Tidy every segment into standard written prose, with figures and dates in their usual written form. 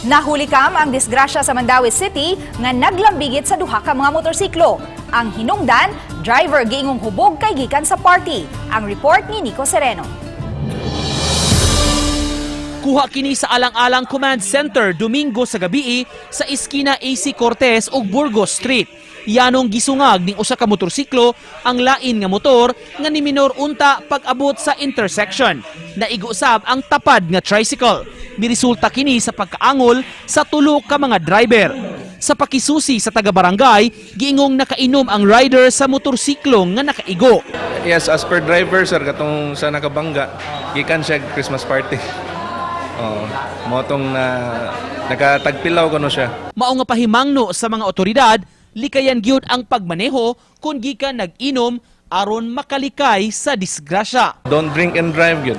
Nahuli kam ang disgrasya sa Mandaue City nga naglambigit sa duha ka mga motorsiklo. Ang hinungdan, driver giingong hubog kay gikan sa party. Ang report ni Nico Sereno. Kuha kini sa Alang-Alang Command Center Domingo sa gabi sa iskina AC Cortez ug Burgos Street. Yanong gisungag ning usa ka motorsiklo ang lain nga motor nga ni minor unta pag-abot sa intersection. Naigo usab ang tapad nga tricycle. Miresulta kini sa pagkaangol sa tulo ka mga driver. Sa pakisusi sa taga-barangay, giingong nakainom ang rider sa motorsiklo nga nakaigo. Yes, as per driver sir, katong sa nakabangga, gikan siya Christmas party. Motong na nakatagpilaw ko no siya. Mao nga pahimangno sa mga otoridad, likayan gyud ang pagmaneho kung gikan nag-inom aron makalikay sa disgrasya. Don't drink and drive yun.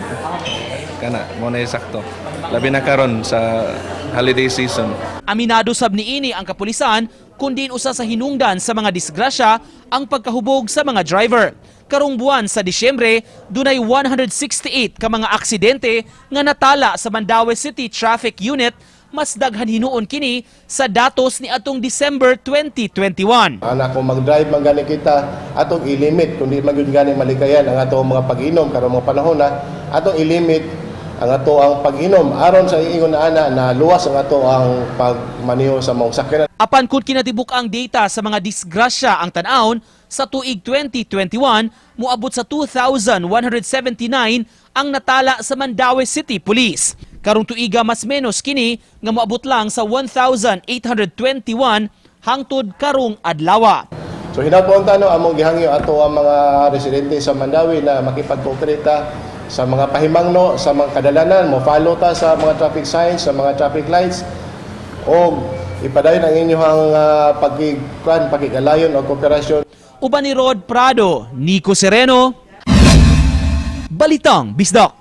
Kana, mo na sakto. Labi na karon sa holiday season. Aminado sab niini ang kapulisan kun diin usa sa hinungdan sa mga disgrasya ang pagkahubog sa mga driver. Karong buwan sa Disyembre, dunay 168 ka mga aksidente nga natala sa Mandaue City Traffic Unit, mas daghan hinuon kini sa datos ni atong December 2021. Anak kung mag-drive man gani kita, atong i-limit kundi man gyud gani malikayan ang atong mga pag-inom karong mga panahon na atong i-limit ang ato ang pag-inom aron sa iingon na ana na luwas ang ato ang pagmaneho sa mga sakyanan. Apan kun kinatibuk ang data sa mga disgrasya ang tan-awon sa tuig 2021, muabot sa 2,179 ang natala sa Mandaue City Police. Karong tuiga mas menos kini nga moabot lang sa 1,821 hangtod karong adlaw. So hinapunta no among gihangyo ato ang mga residente sa Mandaue na makipagkooperata sa mga pahimangno, sa mga kadalanan, mo follow ta sa mga traffic signs, sa mga traffic lights, o ipadayon ang inyong pagkigalayon o kooperasyon. Uban ni Rod Prado, Nico Sereno, Balitang Bisdak.